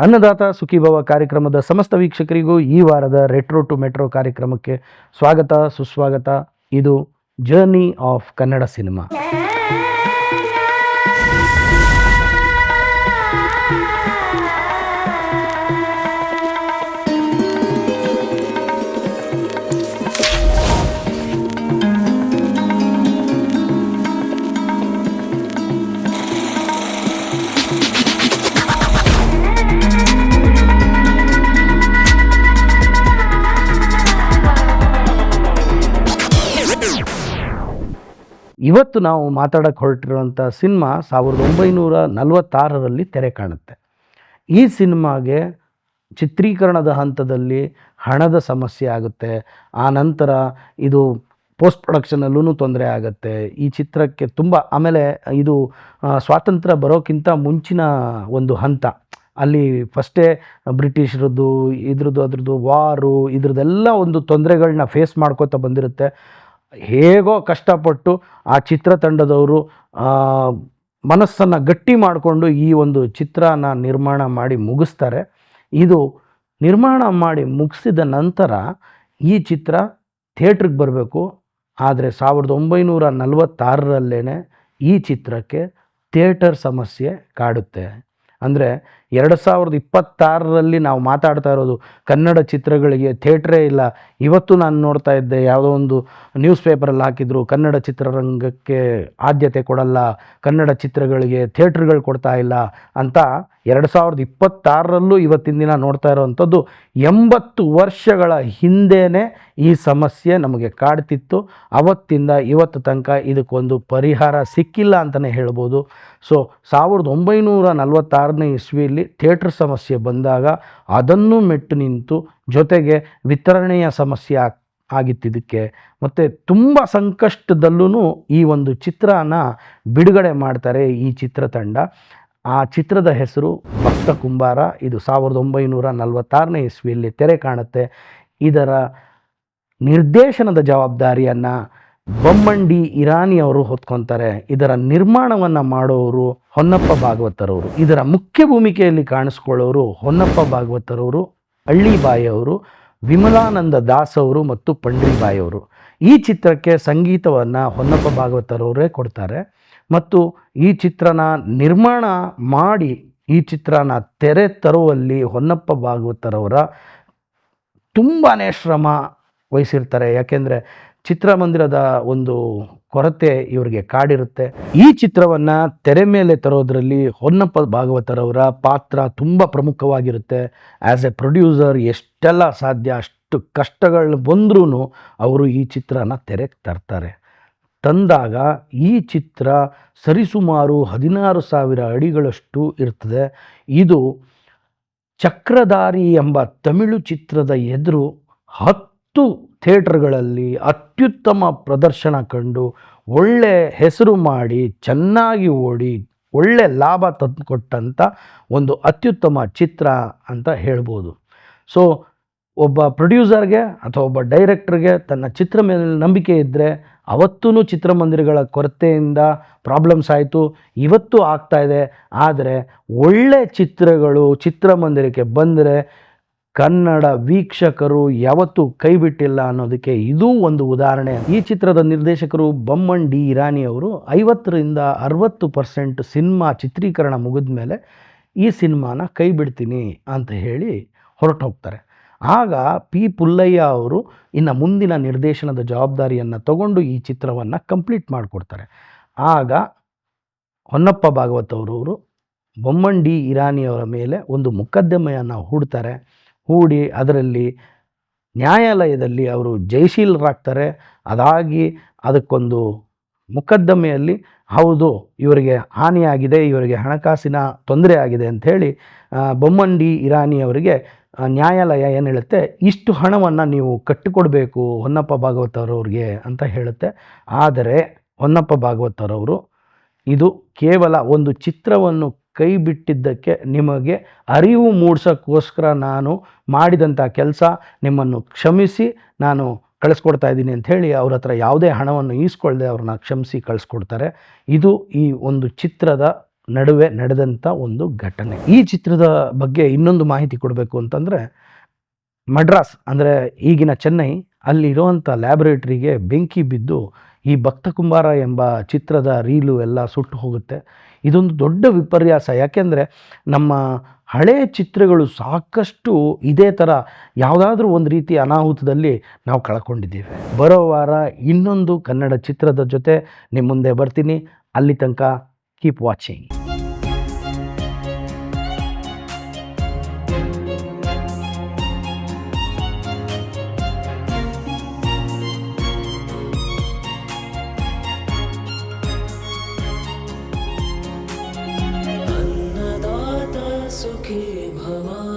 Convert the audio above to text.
ಅನ್ನದಾತ ಸುಖೀಭವ ಕಾರ್ಯಕ್ರಮದ ಸಮಸ್ತ ವೀಕ್ಷಕರಿಗೂ ಈ ವಾರದ ರೆಟ್ರೋ ಟು ಮೆಟ್ರೋ ಕಾರ್ಯಕ್ರಮಕ್ಕೆ ಸ್ವಾಗತ ಸುಸ್ವಾಗತ. ಇದು ಜರ್ನಿ ಆಫ್ ಕನ್ನಡ ಸಿನಿಮಾ. ಇವತ್ತು ನಾವು ಮಾತಾಡಕ್ಕೆ ಹೊರಟಿರುವಂಥ ಸಿನಿಮಾ 1946ರಲ್ಲಿ ತೆರೆ ಕಾಣುತ್ತೆ. ಈ ಸಿನಿಮಾಗೆ ಚಿತ್ರೀಕರಣದ ಹಂತದಲ್ಲಿ ಹಣದ ಸಮಸ್ಯೆ ಆಗುತ್ತೆ. ಆ ನಂತರ ಇದು ಪೋಸ್ಟ್ ಪ್ರೊಡಕ್ಷನಲ್ಲೂ ತೊಂದರೆ ಆಗುತ್ತೆ. ಈ ಚಿತ್ರಕ್ಕೆ ತುಂಬ ಆಮೇಲೆ ಇದು ಸ್ವಾತಂತ್ರ್ಯ ಬರೋಕ್ಕಿಂತ ಮುಂಚಿನ ಒಂದು ಹಂತ. ಅಲ್ಲಿ ಫಸ್ಟೇ ಬ್ರಿಟಿಷರದ್ದು ಅದ್ರದ್ದು ವಾರು ಇದ್ರದ್ದೆಲ್ಲ ಒಂದು ತೊಂದರೆಗಳನ್ನ ಫೇಸ್ ಮಾಡ್ಕೋತಾ ಬಂದಿರುತ್ತೆ. ಹೇಗೋ ಕಷ್ಟಪಟ್ಟು ಆ ಚಿತ್ರತಂಡದವರು ಮನಸ್ಸನ್ನು ಗಟ್ಟಿ ಮಾಡಿಕೊಂಡು ಈ ಒಂದು ಚಿತ್ರನ ನಿರ್ಮಾಣ ಮಾಡಿ ಮುಗಿಸ್ತಾರೆ. ಇದು ನಿರ್ಮಾಣ ಮಾಡಿ ಮುಗಿಸಿದ ನಂತರ ಈ ಚಿತ್ರ ಥಿಯೇಟ್ರಿಗೆ ಬರಬೇಕು. ಆದರೆ 1946ರಲ್ಲೇ ಈ ಚಿತ್ರಕ್ಕೆ ಥಿಯೇಟರ್ ಸಮಸ್ಯೆ ಕಾಡುತ್ತೆ. ಅಂದರೆ 2026ರಲ್ಲಿ ನಾವು ಮಾತಾಡ್ತಾ ಇರೋದು ಕನ್ನಡ ಚಿತ್ರಗಳಿಗೆ ಥಿಯೇಟ್ರೇ ಇಲ್ಲ. ಇವತ್ತು ನಾನು ನೋಡ್ತಾ ಇದ್ದೆ, ಯಾವುದೋ ಒಂದು ನ್ಯೂಸ್ ಪೇಪರಲ್ಲಿ ಹಾಕಿದ್ರು, ಕನ್ನಡ ಚಿತ್ರರಂಗಕ್ಕೆ ಆದ್ಯತೆ ಕೊಡಲ್ಲ, ಕನ್ನಡ ಚಿತ್ರಗಳಿಗೆ ಥಿಯೇಟ್ರ್ಗಳು ಕೊಡ್ತಾ ಇಲ್ಲ ಅಂತ. 2026ರಲ್ಲೂ ಇವತ್ತಿನ ದಿನ ನೋಡ್ತಾ ಇರೋವಂಥದ್ದು 80 ವರ್ಷಗಳ ಹಿಂದೆಯೇ ಈ ಸಮಸ್ಯೆ ನಮಗೆ ಕಾಡ್ತಿತ್ತು. ಅವತ್ತಿಂದ ಇವತ್ತು ತನಕ ಇದಕ್ಕೊಂದು ಪರಿಹಾರ ಸಿಕ್ಕಿಲ್ಲ ಅಂತಲೇ ಹೇಳ್ಬೋದು. ಸೊ 1946ನೇ ಇಸ್ವಿಯಲ್ಲಿ ಥಿಯೇಟ್ರ್ ಸಮಸ್ಯೆ ಬಂದಾಗ ಅದನ್ನು ಮೆಟ್ಟು ನಿಂತು, ಜೊತೆಗೆ ವಿತರಣೆಯ ಸಮಸ್ಯೆ ಆಗಿತ್ತಿದ್ದಕ್ಕೆ ಮತ್ತು ತುಂಬ ಸಂಕಷ್ಟದಲ್ಲೂ ಈ ಒಂದು ಚಿತ್ರನ ಬಿಡುಗಡೆ ಮಾಡ್ತಾರೆ ಈ ಚಿತ್ರತಂಡ. ಆ ಚಿತ್ರದ ಹೆಸರು ಭಕ್ತ ಕುಂಬಾರ. ಇದು 1946ನೇ ಇಸ್ವಿಯಲ್ಲಿ ತೆರೆ ಕಾಣುತ್ತೆ. ಇದರ ನಿರ್ದೇಶನದ ಜವಾಬ್ದಾರಿಯನ್ನು ಬೊಮ್ಮಂಡಿ ಇರಾನಿ ಅವರು ಹೊತ್ಕೊತಾರೆ. ಇದರ ನಿರ್ಮಾಣವನ್ನು ಮಾಡೋರು ಹೊನ್ನಪ್ಪ ಭಾಗವತರವರು. ಇದರ ಮುಖ್ಯ ಭೂಮಿಕೆಯಲ್ಲಿ ಕಾಣಿಸ್ಕೊಳ್ಳೋರು ಹೊನ್ನಪ್ಪ ಭಾಗವತರವರು, ಅಳ್ಳಿಬಾಯಿ ಅವರು, ವಿಮಲಾನಂದ ದಾಸ್ ಅವರು ಮತ್ತು ಪಂಡ್ರಿಬಾಯಿ ಅವರು. ಈ ಚಿತ್ರಕ್ಕೆ ಸಂಗೀತವನ್ನು ಹೊನ್ನಪ್ಪ ಭಾಗವತರವರೇ ಕೊಡ್ತಾರೆ. ಮತ್ತು ಈ ಚಿತ್ರನ ನಿರ್ಮಾಣ ಮಾಡಿ ಈ ಚಿತ್ರನ ತೆರೆ ತರುವಲ್ಲಿ ಹೊನ್ನಪ್ಪ ಭಾಗವತರವರ ತುಂಬಾ ಶ್ರಮ ವಹಿಸಿರ್ತಾರೆ. ಯಾಕೆಂದರೆ ಚಿತ್ರಮಂದಿರದ ಒಂದು ಕೊರತೆ ಇವರಿಗೆ ಕಾಡಿರುತ್ತೆ. ಈ ಚಿತ್ರವನ್ನು ತೆರೆ ಮೇಲೆ ತರೋದರಲ್ಲಿ ಹೊನ್ನಪ್ಪ ಭಾಗವತರವರ ಪಾತ್ರ ತುಂಬ ಪ್ರಮುಖವಾಗಿರುತ್ತೆ. ಆ್ಯಸ್ ಎ ಪ್ರೊಡ್ಯೂಸರ್ ಎಷ್ಟೆಲ್ಲ ಸಾಧ್ಯ ಅಷ್ಟು ಕಷ್ಟಗಳು ಬಂದ್ರೂ ಅವರು ಈ ಚಿತ್ರನ ತೆರೆಗೆ ತರ್ತಾರೆ. ತಂದಾಗ ಈ ಚಿತ್ರ ಸರಿಸುಮಾರು 16,000 ಅಡಿಗಳಷ್ಟು ಇರ್ತದೆ. ಇದು ಚಕ್ರಧಾರಿ ಎಂಬ ತಮಿಳು ಚಿತ್ರದ ಎದುರು 10 ಥಿಯೇಟ್ರ್ಗಳಲ್ಲಿ ಅತ್ಯುತ್ತಮ ಪ್ರದರ್ಶನ ಕಂಡು ಒಳ್ಳೆ ಹೆಸರು ಮಾಡಿ ಚೆನ್ನಾಗಿ ಓಡಿ ಒಳ್ಳೆ ಲಾಭ ತಂದುಕೊಟ್ಟಂಥ ಒಂದು ಅತ್ಯುತ್ತಮ ಚಿತ್ರ ಅಂತ ಹೇಳ್ಬೋದು. ಸೊ ಒಬ್ಬ ಪ್ರೊಡ್ಯೂಸರ್ಗೆ ಅಥವಾ ಒಬ್ಬ ಡೈರೆಕ್ಟ್ರಿಗೆ ತನ್ನ ಚಿತ್ರ ಮೇಲೆ ನಂಬಿಕೆ ಇದ್ದರೆ, ಅವತ್ತೂ ಚಿತ್ರಮಂದಿರಗಳ ಕೊರತೆಯಿಂದ ಪ್ರಾಬ್ಲಮ್ಸ್ ಆಯಿತು, ಇವತ್ತು ಆಗ್ತಾಯಿದೆ. ಆದರೆ ಒಳ್ಳೆ ಚಿತ್ರಗಳು ಚಿತ್ರಮಂದಿರಕ್ಕೆ ಬಂದರೆ ಕನ್ನಡ ವೀಕ್ಷಕರು ಯಾವತ್ತೂ ಕೈ ಬಿಟ್ಟಿಲ್ಲ ಅನ್ನೋದಕ್ಕೆ ಇದೂ ಒಂದು ಉದಾಹರಣೆ. ಈ ಚಿತ್ರದ ನಿರ್ದೇಶಕರು ಬೊಮ್ಮಂಡಿ ಇರಾನಿ ಅವರು 50ರಿಂದ 60% ಸಿನಿಮಾ ಚಿತ್ರೀಕರಣ ಮುಗಿದ ಮೇಲೆ ಈ ಸಿನಿಮಾನ ಕೈ ಬಿಡ್ತೀನಿ ಅಂತ ಹೇಳಿ ಹೊರಟು ಹೋಗ್ತಾರೆ. ಆಗ ಪಿ ಪುಲ್ಲಯ್ಯ ಅವರು ಇನ್ನು ಮುಂದಿನ ನಿರ್ದೇಶನದ ಜವಾಬ್ದಾರಿಯನ್ನು ತಗೊಂಡು ಈ ಚಿತ್ರವನ್ನು ಕಂಪ್ಲೀಟ್ ಮಾಡಿಕೊಡ್ತಾರೆ. ಆಗ ಹೊನ್ನಪ್ಪ ಭಾಗವತರವರು ಬೊಮ್ಮಂಡಿ ಇರಾನಿಯವರ ಮೇಲೆ ಒಂದು ಮೊಕದ್ದಮೆಯನ್ನು ಹೂಡ್ತಾರೆ. ಹೂಡಿ ಅದರಲ್ಲಿ ನ್ಯಾಯಾಲಯದಲ್ಲಿ ಅವರು ಜಯಶೀಲರಾಗ್ತಾರೆ. ಅದಾಗಿ ಅದಕ್ಕೊಂದು ಮೊಕದ್ದಮೆಯಲ್ಲಿ ಹೌದು ಇವರಿಗೆ ಹಾನಿಯಾಗಿದೆ, ಇವರಿಗೆ ಹಣಕಾಸಿನ ತೊಂದರೆ ಆಗಿದೆ ಅಂಥೇಳಿ ಬೊಮ್ಮಂಡಿ ಇರಾನಿಯವರಿಗೆ ನ್ಯಾಯಾಲಯ ಏನು ಹೇಳುತ್ತೆ, ಇಷ್ಟು ಹಣವನ್ನು ನೀವು ಕಟ್ಟಿಕೊಡ್ಬೇಕು ಹೊನ್ನಪ್ಪ ಭಾಗವತರವ್ರಿಗೆ ಅಂತ ಹೇಳುತ್ತೆ. ಆದರೆ ಹೊನ್ನಪ್ಪ ಭಾಗವತರವರು ಇದು ಕೇವಲ ಒಂದು ಚಿತ್ರವನ್ನು ಕೈ ಬಿಟ್ಟಿದ್ದಕ್ಕೆ ನಿಮಗೆ ಅರಿವು ಮೂಡಿಸೋಕ್ಕೋಸ್ಕರ ನಾನು ಮಾಡಿದಂಥ ಕೆಲಸ, ನಿಮ್ಮನ್ನು ಕ್ಷಮಿಸಿ ನಾನು ಕಳಿಸ್ಕೊಡ್ತಾ ಇದ್ದೀನಿ ಅಂಥೇಳಿ ಅವ್ರ ಹತ್ರ ಯಾವುದೇ ಹಣವನ್ನು ಈಸ್ಕೊಳ್ಳದೆ ಅವ್ರನ್ನ ಕ್ಷಮಿಸಿ ಕಳಿಸ್ಕೊಡ್ತಾರೆ. ಇದು ಈ ಒಂದು ಚಿತ್ರದ ನಡುವೆ ನಡೆದಂಥ ಒಂದು ಘಟನೆ. ಈ ಚಿತ್ರದ ಬಗ್ಗೆ ಇನ್ನೊಂದು ಮಾಹಿತಿ ಕೊಡಬೇಕು ಅಂತಂದರೆ, ಮಡ್ರಾಸ್ ಅಂದರೆ ಈಗಿನ ಚೆನ್ನೈ ಅಲ್ಲಿರುವಂಥ ಲ್ಯಾಬೊರೇಟ್ರಿಗೆ ಬೆಂಕಿ ಬಿದ್ದು ಈ ಭಕ್ತ ಕುಂಬಾರ ಎಂಬ ಚಿತ್ರದ ರೀಲು ಎಲ್ಲ ಸುಟ್ಟು ಹೋಗುತ್ತೆ. ಇದೊಂದು ದೊಡ್ಡ ವಿಪರ್ಯಾಸ. ಯಾಕೆಂದರೆ ನಮ್ಮ ಹಳೆಯ ಚಿತ್ರಗಳು ಸಾಕಷ್ಟು ಇದೇ ಥರ ಯಾವುದಾದ್ರೂ ಒಂದು ರೀತಿ ಅನಾಹುತದಲ್ಲಿ ನಾವು ಕಳ್ಕೊಂಡಿದ್ದೀವಿ. ಬರೋ ವಾರ ಇನ್ನೊಂದು ಕನ್ನಡ ಚಿತ್ರದ ಜೊತೆ ನಿಮ್ಮ ಮುಂದೆ ಬರ್ತೀನಿ. ಅಲ್ಲಿ ತನಕ ಕೀಪ್ ವಾಚಿಂಗ್. अन्नदाता सुखी भव।